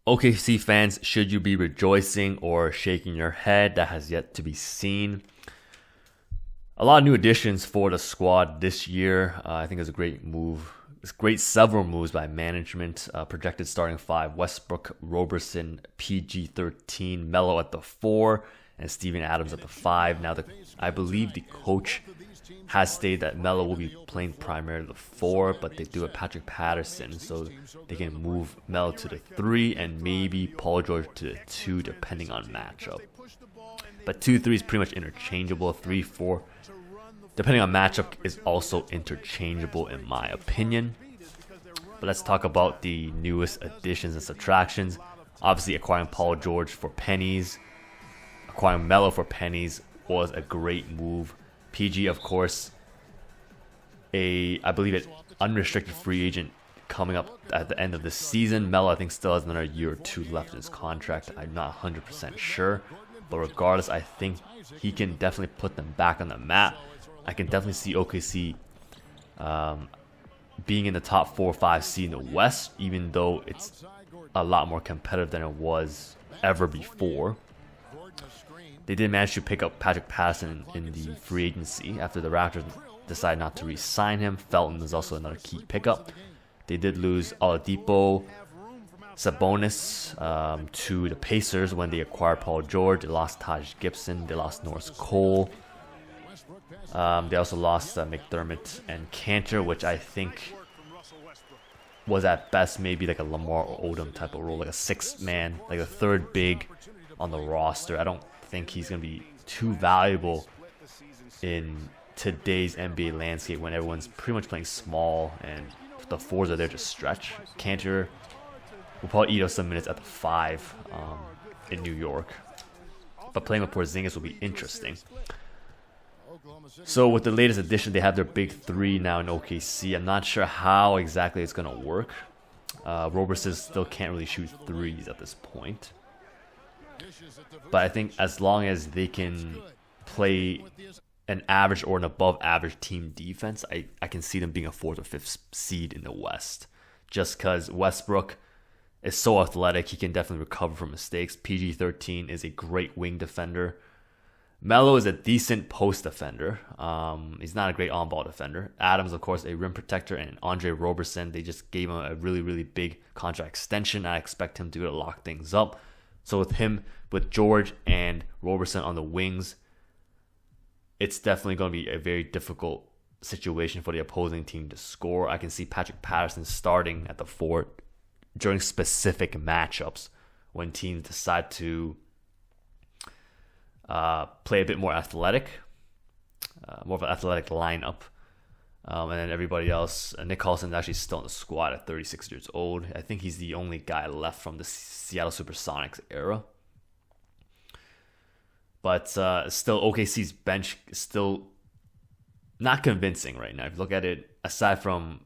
OKC fans, should you be rejoicing or shaking your head? That has yet to be seen. A lot of new additions for the squad this year. I think it's a great move. It's great several moves by management. Projected starting five: Westbrook, Roberson, PG-13, Melo at the 4, and Steven Adams at the 5. Now, I believe the coach has stated that Melo will be playing primarily the 4, but they do have Patrick Patterson, so they can move Melo to the 3 and maybe Paul George to the 2, depending on matchup. But 2-3 is pretty much interchangeable. 3-4, depending on matchup, is also interchangeable in my opinion. But let's talk about the newest additions and subtractions. Obviously, acquiring Paul George for pennies, acquiring Melo for pennies was a great move. PG, of course, I believe an unrestricted free agent coming up at the end of the season. Melo, I think, still has another year or 2 left in his contract. I'm not 100% sure. But regardless, I think he can definitely put them back on the map. I can definitely see OKC being in the top 4 or 5 seed in the West, even though it's a lot more competitive than it was ever before. They did manage to pick up Patrick Patterson in the free agency after the Raptors decided not to re-sign him. Felton is also another key pickup. They did lose Oladipo, Sabonis to the Pacers when they acquired Paul George. They lost Taj Gibson. They lost Norris Cole. They also lost McDermott and Cantor, which I think was at best maybe like a Lamar Odom type of role, like a 6th man, like a 3rd big on the roster. I don't think he's going to be too valuable in today's NBA landscape when everyone's pretty much playing small and the 4s are there to stretch. Cantor will probably eat up some minutes at the 5 in New York. But playing with Porzingis will be interesting. So with the latest addition, they have their big 3 now in OKC. I'm not sure how exactly it's going to work. Roberson still can't really shoot 3s at this point. But I think as long as they can play an average or an above average team defense, I can see them being a 4th or 5th seed in the West. Just because Westbrook is so athletic, he can definitely recover from mistakes. PG-13 is a great wing defender. Melo is a decent post defender. He's not a great on-ball defender. Adams, of course, a rim protector. And Andre Roberson, they just gave him a really, really big contract extension. I expect him to lock things up. So with George and Roberson on the wings, it's definitely going to be a very difficult situation for the opposing team to score. I can see Patrick Patterson starting at the 4 during specific matchups when teams decide to play a bit more athletic, more of an athletic lineup. And then everybody else, Nick Collison is actually still in the squad at 36 years old. I think he's the only guy left from the Seattle Supersonics era. But still, OKC's bench is still not convincing right now. If you look at it, aside from,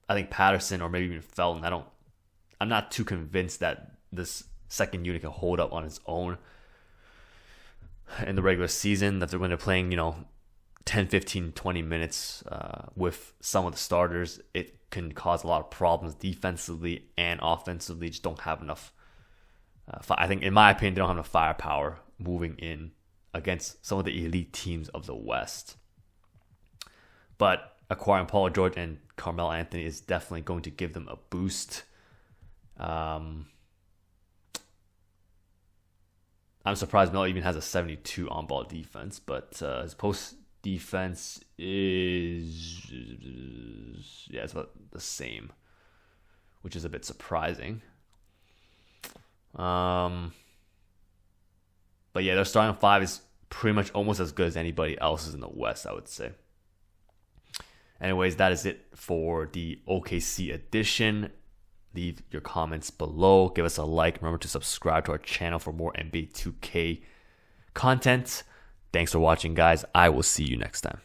I think, Patterson or maybe even Felton, I'm not too convinced that this second unit can hold up on its own in the regular season, that when they're playing, 10, 15, 20 minutes with some of the starters, it can cause a lot of problems defensively and offensively. Just don't have enough. I think, in my opinion, they don't have enough firepower moving in against some of the elite teams of the West. But acquiring Paul George and Carmelo Anthony is definitely going to give them a boost. I'm surprised Melo even has a 72 on-ball defense, but his post defense is, it's about the same, which is a bit surprising. But yeah, their starting 5 is pretty much almost as good as anybody else's in the West, I would say. Anyways, that is it for the OKC edition. Leave your comments below. Give us a like. Remember to subscribe to our channel for more NBA 2K content. Thanks for watching, guys. I will see you next time.